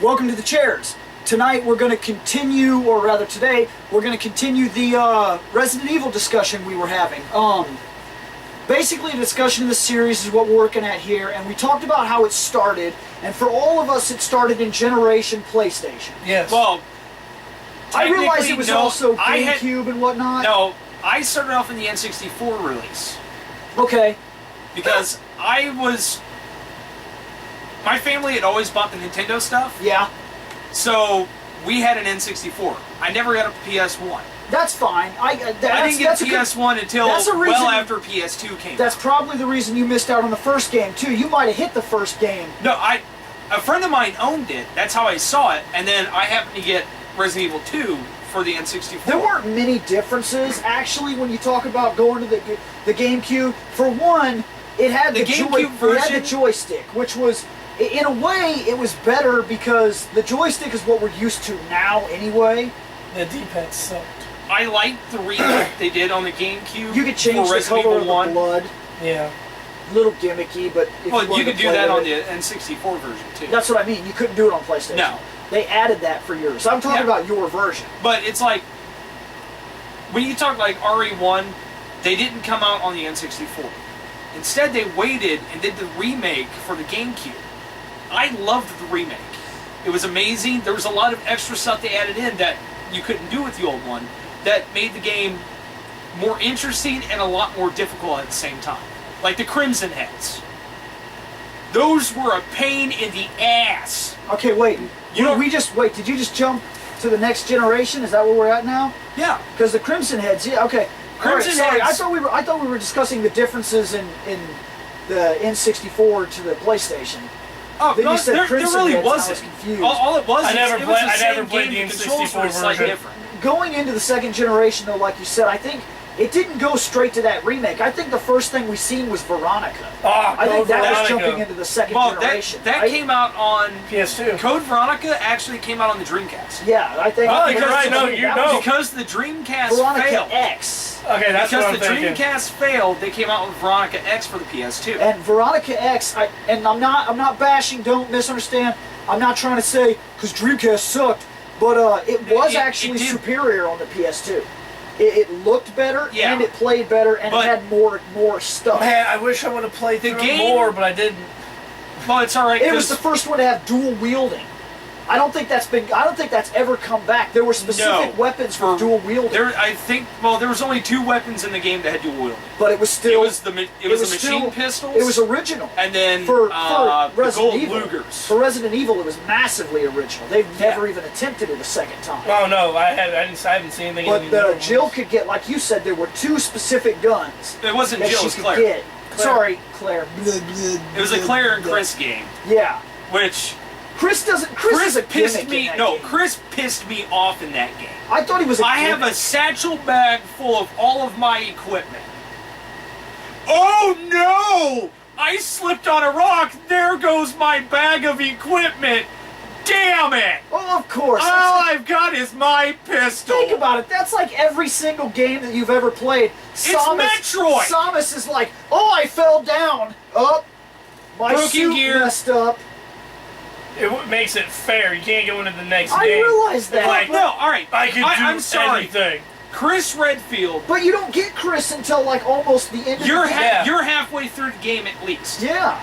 Welcome to the chairs. Tonight we're going to continue, or rather today, we're going to continue the Resident Evil discussion we were having. Basically, a discussion of the series is what we're working at here, and we talked about how it started, and for all of us it started in Generation PlayStation. Yes. Well, I realized it was no, also GameCube and whatnot. No, I started off in the N64 release. Okay. Because my family had always bought the Nintendo stuff. Yeah. So we had an N64. I never got a PS1. That's fine. I didn't get a PS1 until well after PS2 came That's out. probably the reason you missed out on the first game, too. You might have hit the first game. No, a friend of mine owned it. That's how I saw it. And then I happened to get Resident Evil 2 for the N64. There weren't many differences, actually, when you talk about going to the GameCube. For one, it had the joystick, which was, in a way, it was better because the joystick is what we're used to now anyway. The D-pad sucked. I liked the remake they did on the GameCube. You could change the color of the blood. Yeah. Little gimmicky, but if you could do that on the N64 version too. That's what I mean. You couldn't do it on PlayStation. No. They added that for yours. I'm talking about your version. But it's like, when you talk like RE1, they didn't come out on the N64. Instead, they waited and did the remake for the GameCube. I loved the remake. It was amazing. There was a lot of extra stuff they added in that you couldn't do with the old one that made the game more interesting and a lot more difficult at the same time. Like the Crimson Heads. Those were a pain in the ass. Okay, wait. Did you just jump to the next generation? Is that where we're at now? Yeah. Because the Crimson Heads, yeah, okay. Crimson Heads. Heads. I thought we were discussing the differences in the N64 to the PlayStation. Oh, then no, you said there Crimson really Heads, wasn't. I was confused. All it was, I never it played the the controls were N64 slightly version. different. Going into the second generation, though, like you said, I think it didn't go straight to that remake. I think the first thing we seen was Veronica. I think that was jumping into the second generation. That came out on PS2. Code Veronica actually came out on the Dreamcast. Yeah, I think. Oh, you're right. No, you know. Because the Dreamcast Veronica failed. X. Okay, that's what I'm thinking. Because the Dreamcast failed, they came out with Veronica X for the PS2. And Veronica X, I'm not bashing. Don't misunderstand. I'm not trying to say because Dreamcast sucked, but it was actually superior on the PS2. It looked better, and it played better, and it had more stuff. Man, I wish I would have played the game more, but I didn't. Well, it's all right. It was the first one to have dual wielding. I don't think that's ever come back. There were specific weapons for dual wielding. There was only 2 weapons in the game that had dual wielding. But it was still. It was the machine pistols. It was original. And then for the Resident gold Evil, Lugers. For Resident Evil, it was massively original. They've never even attempted it a second time. Oh no, I haven't seen anything. But Jill could get, like you said, there were 2 specific guns. It wasn't Jill, it was Claire. Claire. Sorry, Claire. It was a Claire and Chris game. Yeah. Which Chris pissed me. No, Chris pissed me off in that game. I thought he was. I have a satchel bag full of all of my equipment. Oh no! I slipped on a rock. There goes my bag of equipment. Damn it! Oh, of course. All I've got is my pistol. Think about it. That's like every single game that you've ever played. It's Metroid. Samus is like, oh, I fell down. Oh, my suit messed up. It makes it fair. You can't go into the next game. I realize that. Like, no, all right. I'm sorry. Anything. Chris Redfield. But you don't get Chris until like almost the end. You're halfway through the game at least. Yeah,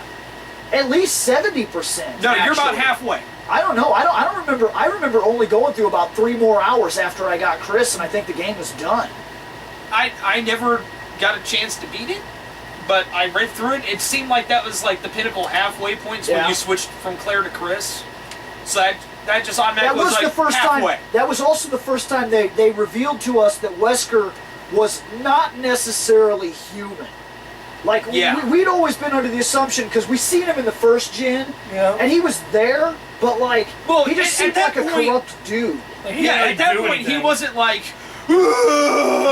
at least 70%. No, you're about halfway. I don't know. I don't remember. I remember only going through about 3 more hours after I got Chris, and I think the game was done. I never got a chance to beat it. But I read through it. It seemed like that was like the pinnacle halfway points when you switched from Claire to Chris. So that just automatically was like the first halfway. Time. That was also the first time they revealed to us that Wesker was not necessarily human. Like we'd always been under the assumption because we seen him in the first gen, and he was there, but like he just seemed like a corrupt dude. Like, at that point he wasn't like. We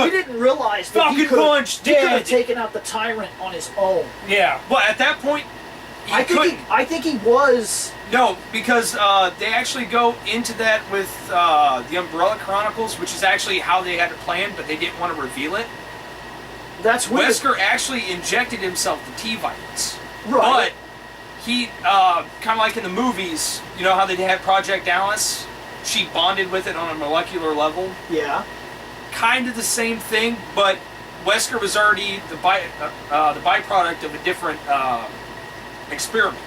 didn't realize that he could have taken out the tyrant on his own. Yeah. Well, at that point, I think he was. No, because they actually go into that with the Umbrella Chronicles, which is actually how they had it planned, but they didn't want to reveal it. That's weird. Wesker actually injected himself with T-vitamins. Right. But he kind of like in the movies, you know how they had Project Alice? She bonded with it on a molecular level. Yeah. Kind of the same thing, but Wesker was already the byproduct of a different experiment.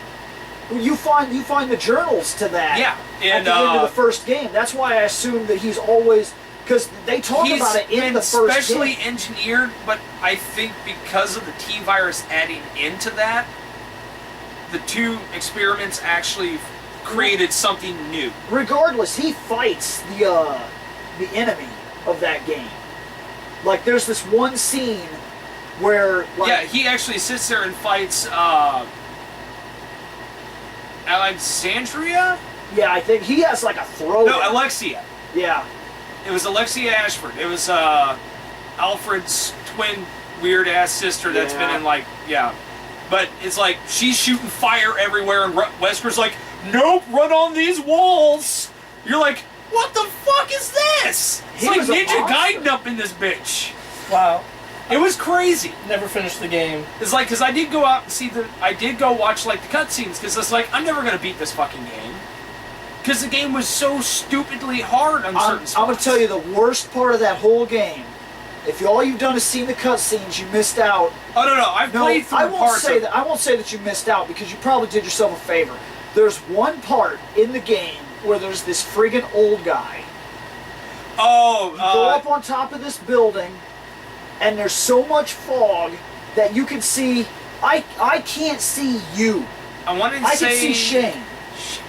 You find the journals to that. Yeah, at the end of the first game. That's why I assume that he's always, because they talk about it in the first game. He's specially engineered, but I think because of the T-virus adding into that, the two experiments actually created something new. Regardless, he fights the enemy of that game. Like, there's this one scene where, like, yeah, he actually sits there and fights Alexandria? Yeah, I think he has like a throw. No, Alexia. Yeah. It was Alexia Ashford. It was Alfred's twin weird-ass sister that's been in, like, yeah. But it's like, she's shooting fire everywhere, and Wesker's like, nope, run on these walls! You're like, what the fuck is this? It's like Ninja Gaiden up in this bitch. Wow. It was crazy. Never finished the game. It's like, because I did go out and see I did go watch, like, the cutscenes, because it's like, I'm never going to beat this fucking game. Because the game was so stupidly hard on certain spots. I'm going to tell you the worst part of that whole game. If all you've done is seen the cutscenes, you missed out. Oh, no, I've played through parts of it. I won't say that you missed out, because you probably did yourself a favor. There's one part in the game where there's this friggin' old guy. Oh, you go up on top of this building, and there's so much fog that you can see. I can't see you. I wanted to I say... can see Shane. Shit.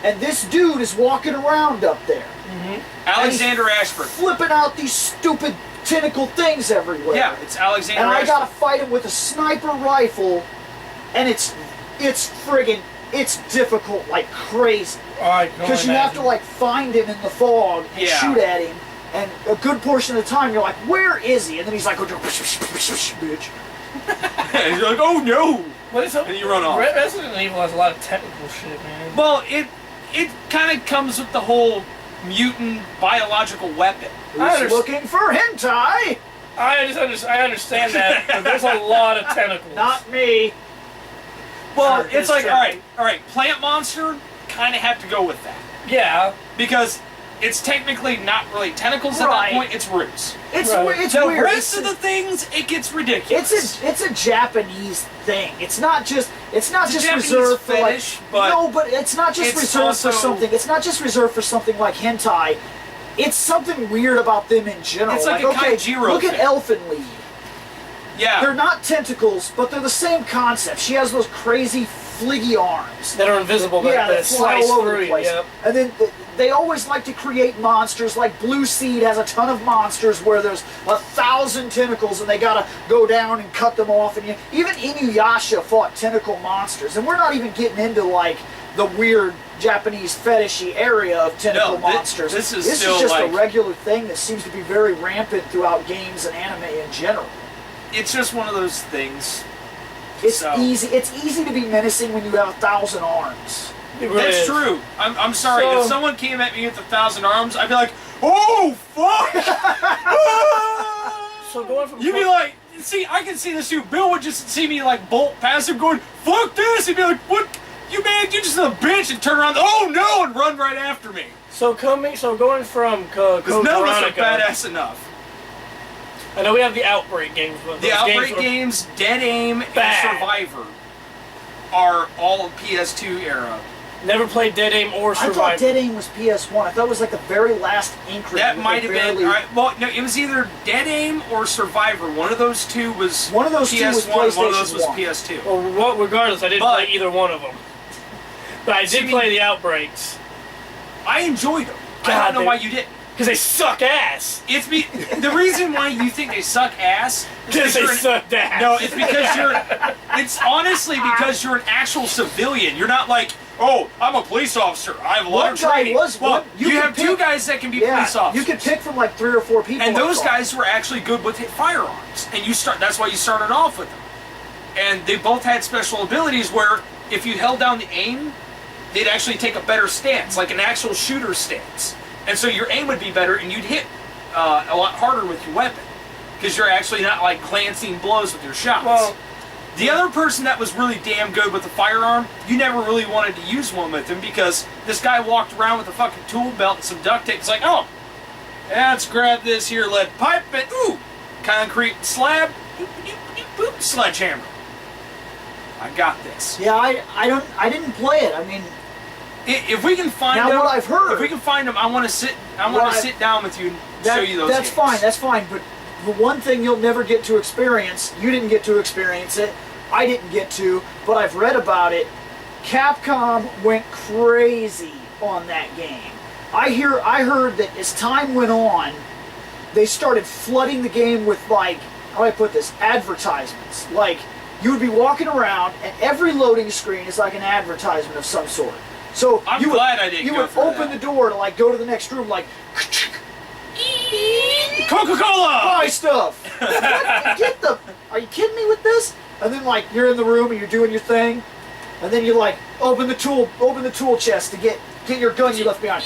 And this dude is walking around up there. Mm-hmm. Alexander Ashford. Flipping out these stupid tentacle things everywhere. Yeah, it's Alexander And Ashford. I gotta fight him with a sniper rifle, and it's friggin', it's difficult like crazy. Because you have to, like, find him in the fog and shoot at him, and a good portion of the time you're like, where is he? And then he's like, bitch. And you're like, oh no! And you run off. Resident Evil has a lot of technical shit, man. Well, it kind of comes with the whole mutant biological weapon. Who's looking for hentai? I understand that, but there's a lot of tentacles. Not me. Well, it's like, alright, plant monster, kind of have to go with that. Yeah. Because it's technically not really tentacles at that point, it's roots. It's the weird. rest of the things, it gets ridiculous. It's a Japanese thing. It's not just Japanese reserved for, like, fetish, but no, but it's not just reserved for something. It's not just reserved for something like hentai. It's something weird about them in general. It's like a Kaijiro look thing. at Elfen Lied. Yeah. They're not tentacles, but they're the same concept. She has those crazy fliggy arms that are invisible, that fly all over the place. Yep. And then they always like to create monsters. Like Blue Seed has a ton of monsters where there's 1,000 tentacles, and they gotta go down and cut them off. And even Inuyasha fought tentacle monsters, and we're not even getting into, like, the weird Japanese fetishy area of tentacle monsters. This is just like a regular thing that seems to be very rampant throughout games and anime in general. It's just one of those things. It's easy to be menacing when you have 1,000 arms. That's true. I'm sorry. If someone came at me with 1,000 arms, I'd be like, oh, fuck! So going from... You'd be like, see, I can see this too. Bill would just see me, like, bolt past him going, fuck this! He'd be like, what? You just a bitch, and turn around, oh no, and run right after me. So going from Code Because none of us are Veronica, badass enough. I know we have the Outbreak games, but The Outbreak games, Dead Aim, and Survivor are all of PS2 era. Never played Dead Aim or Survivor. I thought Dead Aim was PS1. I thought it was like the very last increment. That might have been. All right, well, no, it was either Dead Aim or Survivor. One of those two was PS1. One of those two was PlayStation one of those was 1. PS2. Well, regardless, I didn't play either one of them. But I did play the Outbreaks. I enjoyed them. I don't know why you didn't. Because they suck ass. The reason why you think they suck ass is because they suck ass. No, it's because it's honestly because you're an actual civilian. You're not like, oh, I'm a police officer. I have a lot of training. You have two guys that can be police officers. You could pick from like 3 or 4 people. And those guys were actually good with firearms. And that's why you started off with them. And they both had special abilities where if you held down the aim, they'd actually take a better stance, like an actual shooter stance. And so your aim would be better, and you'd hit a lot harder with your weapon. Because you're actually not, like, glancing blows with your shots. Well, The other person that was really damn good with the firearm, you never really wanted to use one with him because this guy walked around with a fucking tool belt and some duct tape. It's like, oh, let's grab this here lead pipe and ooh, concrete slab, boop, boop, boop, boop, sledgehammer. I got this. Yeah, I didn't play it. I mean, if we can find now them, what I've heard, if we can find them, I want to sit down with you and show you those. That's games. fine. That's fine. But the one thing you'll never get to experience, you didn't get to experience it. I didn't get to, but I've read about it. Capcom went crazy on that game. I heard that as time went on, they started flooding the game with, like, how do I put this? Advertisements. Like, you would be walking around, and every loading screen is like an advertisement of some sort. So I'm you glad I didn't you go would through open that. the door to, like, go to the next room, like, Coca-Cola! buy stuff. What? Are you kidding me with this? And then, like, you're in the room and you're doing your thing, and then you, like, open the tool chest to get your gun you left behind.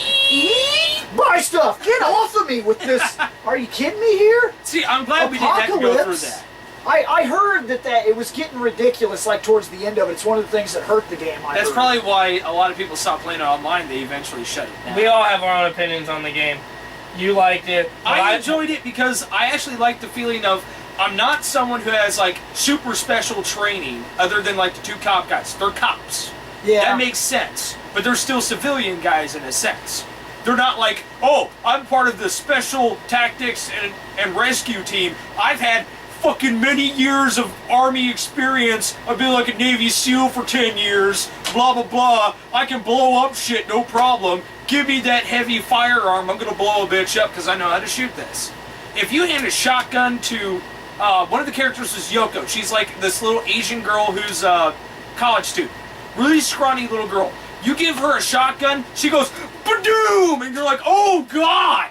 Buy stuff. Get off of me with this. Are you kidding me here? See, I'm glad we didn't have to go through Apocalypse. that. I heard that it was getting ridiculous, like, towards the end of it. It's one of the things that hurt the game. That's probably why a lot of people stopped playing it online. They eventually shut it down. We all have our own opinions on the game. You liked it. I enjoyed it because I actually liked the feeling of I'm not someone who has like super special training other than like the two cop guys. They're cops. Yeah. That makes sense. But they're still civilian guys in a sense. They're not like, oh, I'm part of the special tactics and rescue team. I've had fucking many years of Army experience. I've been like a Navy SEAL for 10 years. Blah, blah, blah. I can blow up shit, no problem. Give me that heavy firearm. I'm going to blow a bitch up because I know how to shoot this. If you hand a shotgun to... one of the characters is Yoko. She's like this little Asian girl who's a college student. Really scrawny little girl. You give her a shotgun, she goes, ba-doom! And you're like, oh God!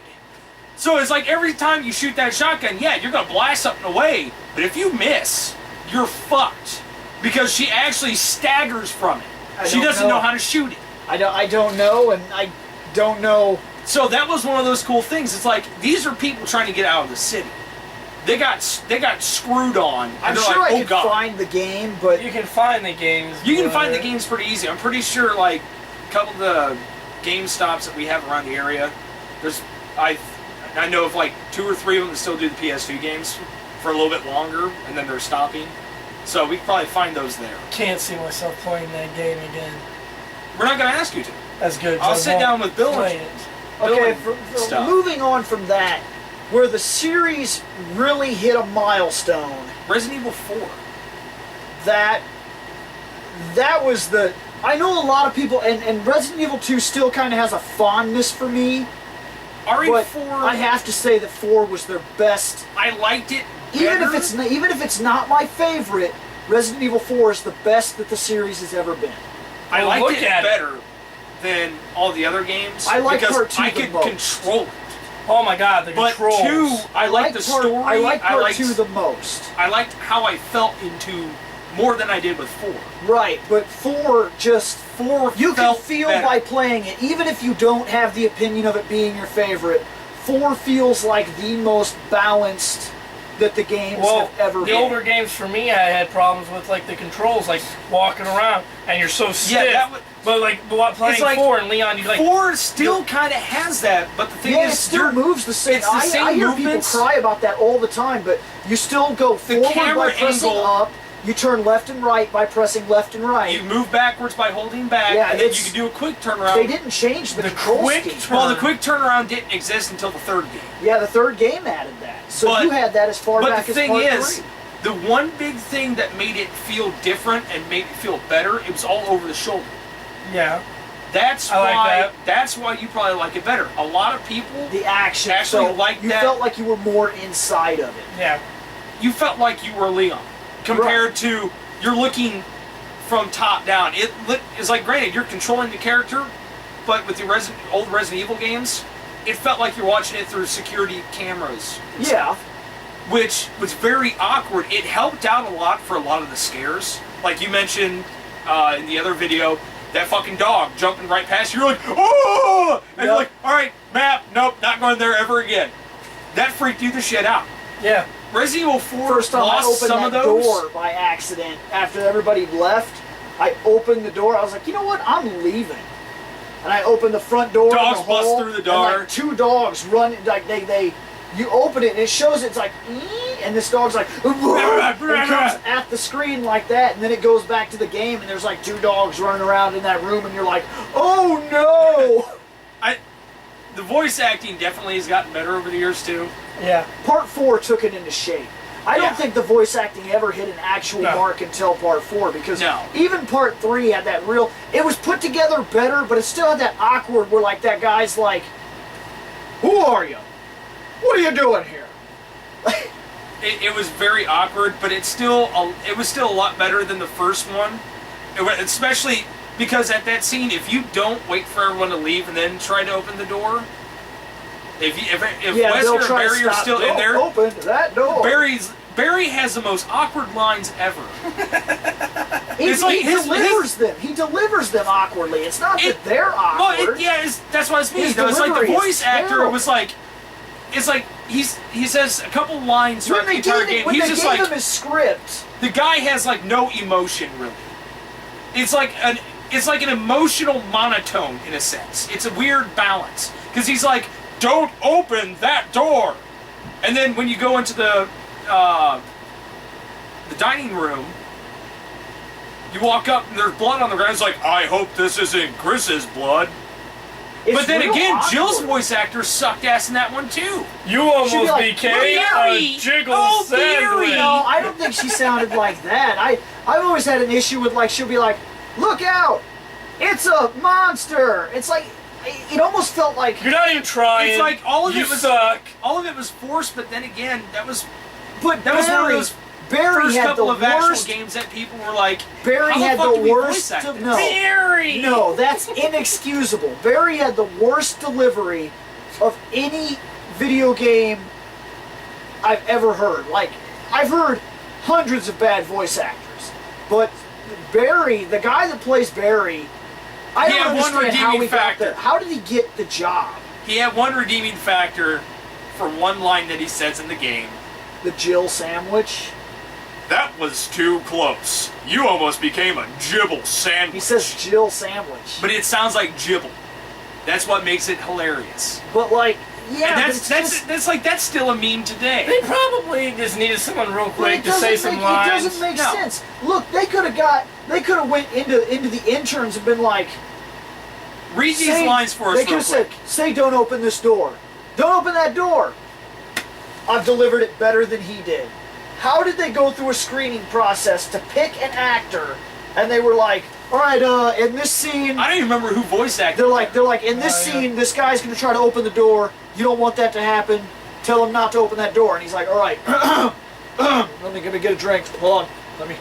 So it's like every time you shoot that shotgun, yeah, you're going to blast something away. But if you miss, you're fucked. Because she actually staggers from it. She doesn't know how to shoot it. I don't know, and I don't know. So that was one of those cool things. It's like, these are people trying to get out of the city. They got screwed on. And I'm they're sure like, I oh could God. find the game, but You can find the games. You can find the but- games pretty easy. I'm pretty sure, like, a couple of the Game Stops that we have around the area, I know of like 2 or 3 of them that still do the PS2 games for a little bit longer, and then they're stopping. So we could probably find those there. Can't see myself playing that game again. We're not going to ask you to. That's good. I'll I sit won't down with Bill play and it. okay. Bill and stuff. Moving on from that, where the series really hit a milestone. Resident Evil 4. That was the... I know a lot of people, and Resident Evil 2 still kind of has a fondness for me, but RE4, I have to say that 4 was their best. I liked it Even better. if it's not my favorite, Resident Evil 4 is the best that the series has ever been. I Well, liked look it at it. better than all the other games. I like because part 2 I the could most. control it. Oh my God, the But controls. 2, I liked the story. I like part liked, 2 the most. I liked how I felt into more than I did with 4. Right, but 4 just... 4 You can felt feel better. by playing it, even if you don't have the opinion of it being your favorite, 4 feels like the most balanced that the games Well, have ever the been. older games for me, I had problems with like the controls, like walking around and you're so stiff. that would- but like playing It's like 4 and Leon, you like 4 still kind of has that, but the thing Yeah, it is, still moves the same. it's the same I hear movements. people cry about that all the time, but you still go forward by camera pressing angle- up, you turn left and right by pressing left and right. you move backwards by holding back, Yeah, and then you it's- can do a quick turnaround. They didn't change the control quick scheme. turn- Well, the quick turnaround didn't exist until the 3rd game. Yeah, the 3rd game added that. So But- you had that as far But back the as thing part is, 3. the one big thing that made it feel different and made it feel better, it was all over the shoulder. yeah. That's I like why. that. That's why you probably like it better. A lot of people, The action Actually, felt, like you that- felt like you were more inside of it. Yeah. you felt like you were Leon, compared to you're looking from top down. It's like, granted, you're controlling the character, but with the old Resident Evil games, it felt like you're watching it through security cameras. and Yeah. stuff, which was very awkward. It helped out a lot for a lot of the scares. Like you mentioned in the other video, that fucking dog jumping right past you. You're like, oh! And you're Yep. like, all right, map, nope, not going there ever again. That freaked you the shit out. Yeah. Resident Evil 4 First time I lost opened some that of those. door by accident after everybody left, I opened the door. I was like, you know what? I'm leaving. And I opened the front door. Dogs in the bust hall, through the and door. like 2 dogs run. Like you open it and it shows it's like, "Ee," and this dog's like, and comes at the screen like that, and then it goes back to the game, and there's like 2 dogs running around in that room, and you're like, oh no! The voice acting definitely has gotten better over the years too. Yeah. Part 4 took it into shape. I don't think the voice acting ever hit an actual mark until Part 4, because even Part 3 had that real... It was put together better, but it still had that awkward where like that guy's like, who are you? What are you doing here? It was very awkward, but it was still a lot better than the first one. Especially because at that scene, if you don't wait for everyone to leave and then try to open the door, if Wesker and Barry are still in there, open that door. Barry has the most awkward lines ever. He delivers them. He delivers them awkwardly. It's not that they're awkward. That's what I mean. It's like the voice actor was like, it's like he says a couple lines throughout the entire game. When He's they just gave like him his script. The guy has like no emotion really. It's like an emotional monotone in a sense. It's a weird balance because he's like, "Don't open that door," and then when you go into the dining room, you walk up and there's blood on the ground. It's like, "I hope this isn't Chris's blood." But then again, Jill's voice actor sucked ass in that one too. You almost became a jiggle sandwich. No, I don't think she sounded like that. I've always had an issue with like she'll be like, "Look out! It's a monster!" It's like it almost felt like you're not even trying. It's like all of it was forced. But then again, that was one of those. Barry first had couple the of worst actual games that people were like, Barry had how the fuck the do we worst. voice act this? Barry! No, that's inexcusable. Barry had the worst delivery of any video game I've ever heard. Like, I've heard hundreds of bad voice actors, but Barry, the guy that plays Barry, I don't understand how he got there. How did he get the job? He had one redeeming factor for one line that he says in the game. The Jill sandwich. That was too close. You almost became a Jibble sandwich. He says Jill sandwich. But it sounds like Jibble. That's what makes it hilarious. But like, yeah, and that's still a meme today. They probably just needed someone real quick to say some lines. It doesn't make sense. Look, they could have went into the interns and been like, read these lines for us. They could have said, "Say, don't open this door. Don't open that door." I've delivered it better than he did. How did they go through a screening process to pick an actor, and they were like, all right, in this scene... I don't even remember who voice acted. They're like, in this scene, this guy's going to try to open the door. You don't want that to happen. Tell him not to open that door. And he's like, all right, let me get a drink. Hold on. Let me...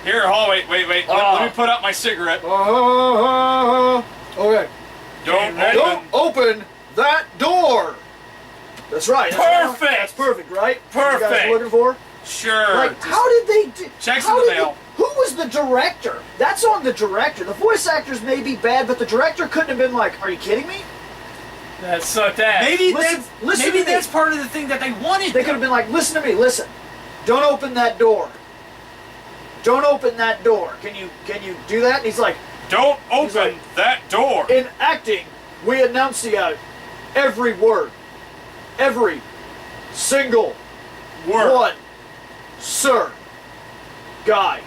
Here, wait. Let me put out my cigarette. Okay. Don't open that door. That's right. Perfect. That's perfect, right? Perfect. You guys looking for? Sure. Like, how did they do? Checks in the mail. Who was the director? That's on the director. The voice actors may be bad, but the director couldn't have been like, "Are you kidding me?" That sucked ass. Maybe listen that's part of the thing that they wanted. They could have been like, "Listen to me. Listen. Don't open that door. Don't open that door. Can you do that?" And he's like, "Don't open that door." In acting, we enunciate every word. Every single word. One. Sir. Guy.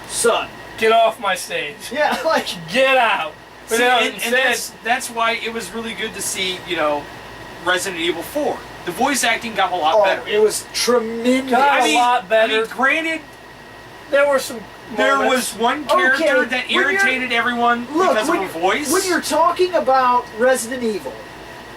Son. Get off my stage. Yeah, like... Get out. But see, and that's why it was really good to see, Resident Evil 4. The voice acting got a lot better. It was tremendous. A lot better. I mean, granted, there were some there was one character that irritated everyone because of her voice. When you're talking about Resident Evil,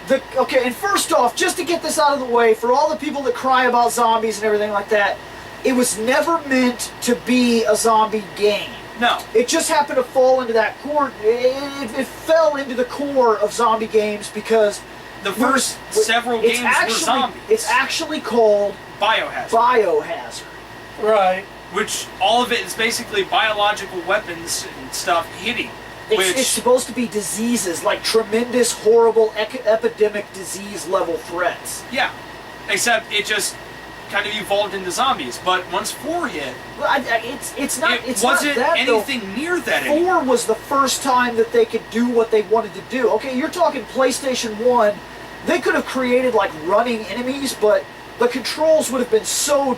and first off, just to get this out of the way, for all the people that cry about zombies and everything like that, it was never meant to be a zombie game. No. It just happened to fall into that core. It fell into the core of zombie games because the first several games were zombies. It's actually called Biohazard. Right. Which all of it is basically biological weapons and stuff hitting. It's supposed to be diseases, like tremendous, horrible, epidemic disease level threats. Yeah. Except it just kind of evolved into zombies. But once 4 hit, Well, it's not. it It's wasn't not that, anything though. near that anymore. 4 was the first time that they could do what they wanted to do. Okay, you're talking PlayStation 1. They could have created like running enemies, but the controls would have been so.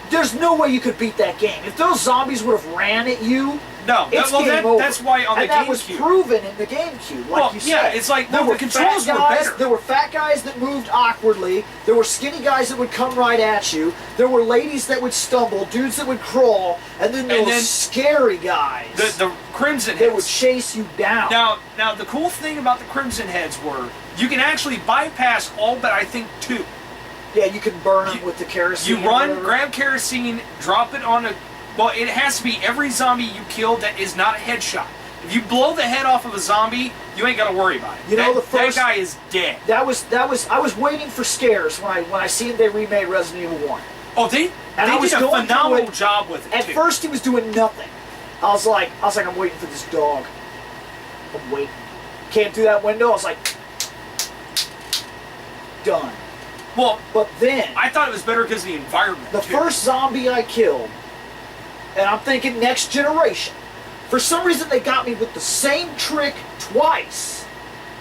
There's no way you could beat that game. If those zombies would have ran at you, No, it's game over. that's why on the and that was GameCube. proven in the GameCube, like Well, you yeah, said. it's like, there well, were the controls fat were guys, better. There were fat guys that moved awkwardly. There were skinny guys that would come right at you. There were ladies that would stumble, dudes that would crawl, and then those scary guys The Crimson that Heads. would chase you down. Now, the cool thing about the Crimson Heads were you can actually bypass all but I think 2. Yeah, you can burn them with the kerosene. You or run, whatever. grab kerosene, drop it on a. Well, it has to be every zombie you kill that is not a headshot. If you blow the head off of a zombie, you ain't got to worry about it. You know, the first- that guy is dead. That was. I was waiting for scares when I seen they remade Resident Evil 1. Oh, they And I was did a going through phenomenal it. job with it At too. first, he was doing nothing. I was like, I'm waiting for this dog. I'm waiting. Came through that window. I was like, done. Well, But then I thought it was better because of the environment. the too. first zombie I killed, and I'm thinking next generation. For some reason, they got me with the same trick twice.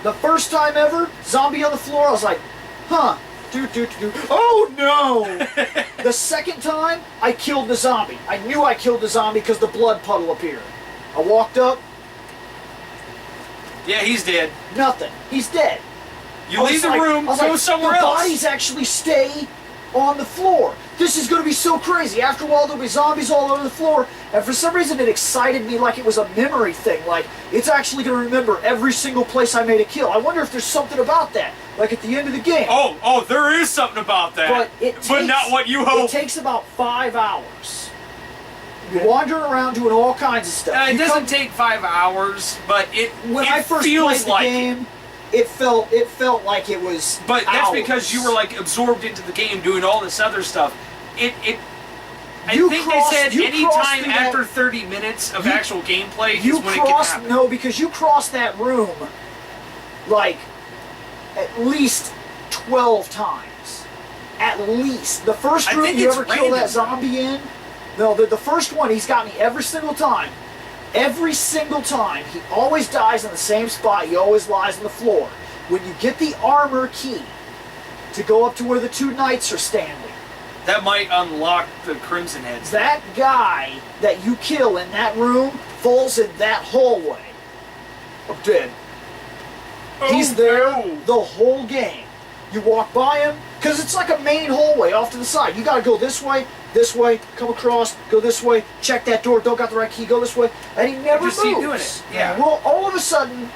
The first time ever, zombie on the floor. I was like, huh. Oh no! The second time, I killed the zombie. I knew I killed the zombie because the blood puddle appeared. I walked up, Yeah, he's dead. nothing. He's dead. You I was leave the like- room, I was go like, somewhere the else. bodies actually stay on the floor. This is going to be so crazy. After a while, there'll be zombies all over the floor. And for some reason, it excited me like it was a memory thing. Like, it's actually going to remember every single place I made a kill. I wonder if there's something about that. Like at the end of the game. Oh, there is something about that. But it takes, not what you It hope. takes about 5 hours. You're wandering around doing all kinds of stuff. It You doesn't come- take 5 hours, but When it I first feels played the like game, it felt like it was. But that's hours. because you were like absorbed into the game, doing all this other stuff. I You think crossed- they said you any crossed time through that- after 30 minutes of You- actual gameplay You is when it can crossed happen. no, because you crossed that room like at least 12 times. At least the first I room think you it's ever kill that random. zombie in. No, the first one he's got me every single time. Every single time he always dies in the same spot. He always lies on the floor. When you get the armor key to go up to where the 2 knights are standing. That might unlock the Crimson Heads. That guy that you kill in that room falls in that hallway. I'm dead. He's there the whole game. You walk by him, because it's like a main hallway off to the side. You gotta go this way, come across, go this way, check that door, don't got the right key, go this way, and he never Just moves. keep doing it, yeah. Well, all of a sudden,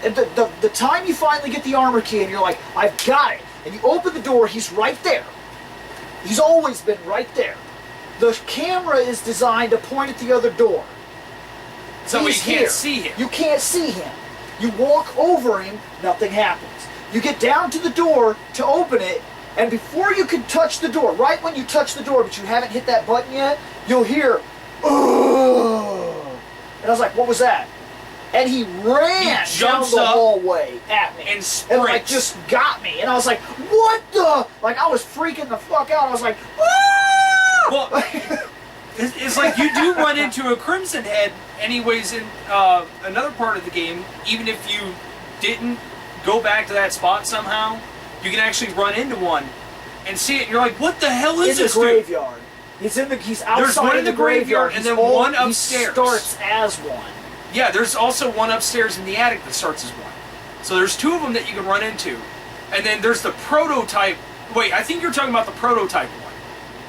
the time you finally get the armor key and you're like, I've got it, and you open the door, he's right there. He's always been right there. The camera is designed to point at the other door. So you He's can't here. see him. You can't see him. You walk over him, nothing happens. You get down to the door to open it, and before you can touch the door, right when you touch the door, but you haven't hit that button yet, you'll hear, "Ugh." And I was like, what was that? And he ran He down jumps the up hallway at me. and like sprints. just got me. And I was like, what the? Like I was freaking the fuck out. I was like, ah! Well, it's like you do run into a Crimson Head anyways in another part of the game. Even if you didn't go back to that spot somehow, you can actually run into one and see it. And you're like, what the hell is in this the dude? graveyard. He's outside There's one of in the the graveyard and He's then old. one He upstairs. starts as one. Yeah, there's also one upstairs in the attic that starts as one. So there's 2 of them that you can run into. And then there's the prototype. Wait, I think you're talking about the prototype one.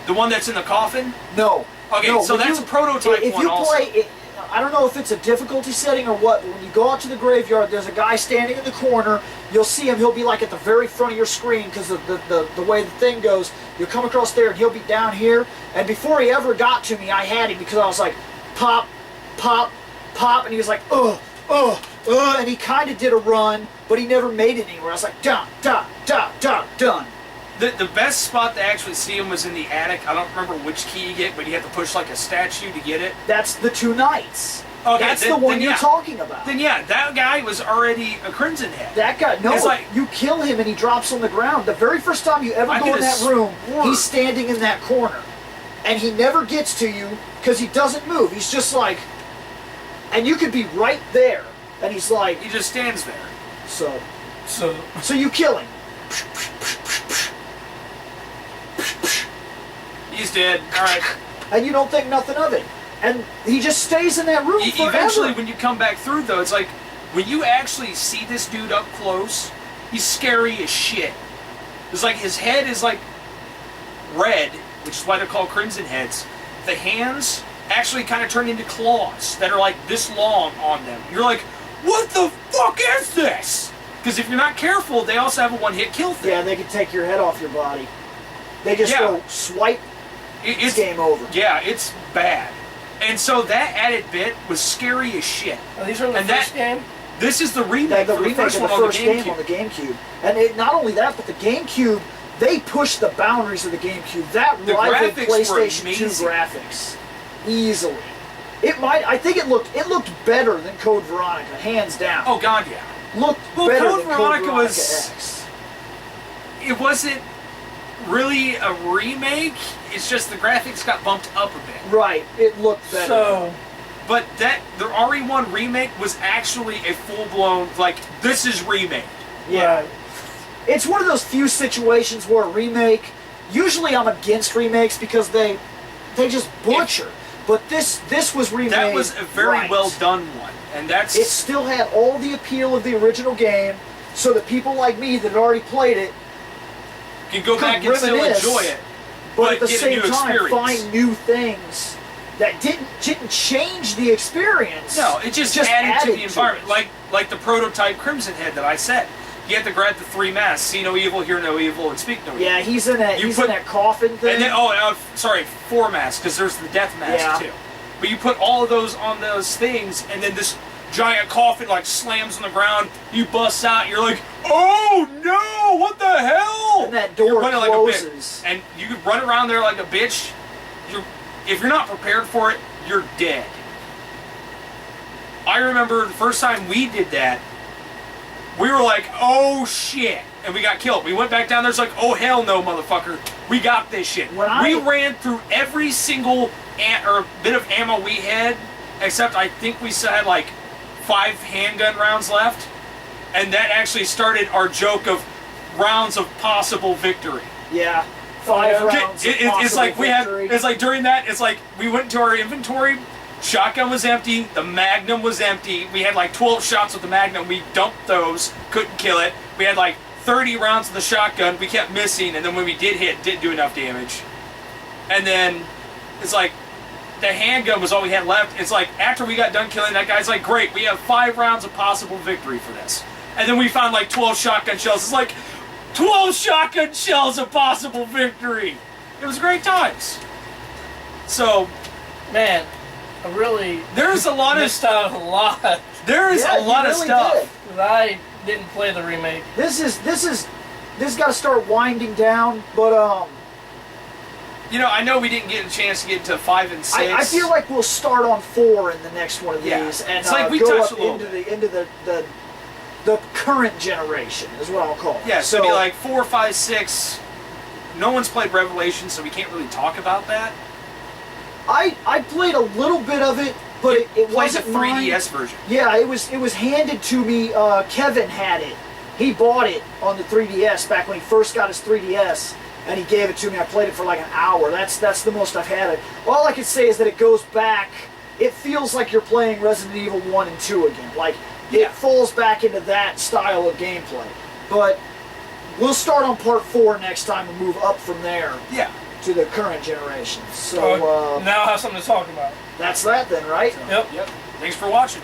The one that's in the coffin? No. Okay, no, so when that's a prototype if one you also. play, I don't know if it's a difficulty setting or what, but when you go out to the graveyard, there's a guy standing in the corner. You'll see him. He'll be like at the very front of your screen because of the way the thing goes. You'll come across there and he'll be down here. And before he ever got to me, I had him because I was like, pop, pop, pop, and he was like, and he kind of did a run, but he never made it anywhere. I was like, done. The best spot to actually see him was in the attic. I don't remember which key you get, but you have to push like a statue to get it. That's the 2 knights. Okay, That's the one you're yeah. talking about. Then yeah, that guy was already a Crimson Head. That guy, no, It's like- you kill him and he drops on the ground. The very first time you ever I go could in that have room, sworn- he's standing in that corner. And he never gets to you because he doesn't move. He's just like, and you could be right there. And he's like, He just stands there. so So you kill him. He's dead. All right. And you don't think nothing of it. And he just stays in that room forever. Eventually, when you come back through, though, it's like when you actually see this dude up close, he's scary as shit. It's like his head is like red, which is why they're called Crimson Heads. The hands actually kind of turn into claws that are like this long on them. You're like, what the fuck is this? Because if you're not careful, they also have a one-hit kill thing. Yeah, they can take your head off your body. They just Yeah. go swipe, it's game over. Yeah, it's bad. And so that added bit was scary as shit. are these from the And first that- game? This is the The remake for the remake first of one the on the first game GameCube. on the GameCube. And not only that, but the GameCube, they pushed the boundaries of the GameCube. That The rivaled graphics were PlayStation 2 amazing. graphics. Easily. I think it looked better than Code Veronica, hands down. Oh god, yeah. Looked Well, better Code than Veronica Code Veronica was- X. It wasn't really a remake. It's just the graphics got bumped up a bit. Right, it looked better. So But the RE1 remake was actually a full-blown, like, this is remade. yeah. right. It's one of those few situations where a remake, usually I'm against remakes because they just butcher. But this was remade. That was a very right. well done one. And that's... It still had all the appeal of the original game, so that people like me that had already played it you can go could back and still reminisce, enjoy it. but at the get a same new time experience. find new things that didn't change the experience. No, it just added to the environment. Like the prototype Crimson Head that I said. You have to grab the three masks: see no evil, hear no evil, and speak no evil. Yeah, he's in that. You He's put- in that coffin thing. And then, sorry, 4 masks, because there's the death mask Yeah. too. But you put all of those on those things, and then this giant coffin like slams on the ground. You bust out. You're like, oh no! What the hell? And that door You're running closes. like a bitch, and you could run around there like a bitch. If you're not prepared for it, you're dead. I remember the first time we did that, we were like, oh shit, and we got killed. We went back down there, it's like, oh hell no, motherfucker, we got this shit. We ran through every single bit of ammo we had, except I think we still had like 5 handgun rounds left, and that actually started our joke of rounds of possible victory. Yeah. 5 Yeah. rounds. of It's like possible we had. victory. It's like during that. It's like we went into our inventory. Shotgun was empty. The Magnum was empty. We had like 12 shots with the Magnum. We dumped those. Couldn't kill it. We had like 30 rounds of the shotgun. We kept missing, and then when we did hit, didn't do enough damage. And then it's like the handgun was all we had left. It's like after we got done killing that guy's like, great. We have 5 rounds of possible victory for this. And then we found like 12 shotgun shells. It's like 12 shotgun shells of possible victory. It was great times. So, Man, I really there's a lot of missed out a lot. there is Yeah, a lot you of really stuff. did. 'Cause I didn't play the remake. This got to start winding down, but You know, I know we didn't get a chance to get to 5 and 6. I feel like we'll start on 4 in the next one of these, Yeah. and It's like we go touched up a little into the current generation is what I'll call it. yeah, so it'd be like 4, 5, 6. No one's played Revelation, so we can't really talk about that. I played a little bit of it, but it Played wasn't the mine. 3DS version. Yeah, it was handed to me. Kevin had it. He bought it on the 3DS back when he first got his 3DS, and he gave it to me. I played it for like an hour. That's the most I've had it. All I can say is that it goes back. It feels like you're playing Resident Evil 1 and 2 again. Like Yeah. it falls back into that style of gameplay. But we'll start on part 4 next time and move up from there Yeah. to the current generation. So Now I have something to talk about. that's that then, right? Yep. Yep. Thanks for watching.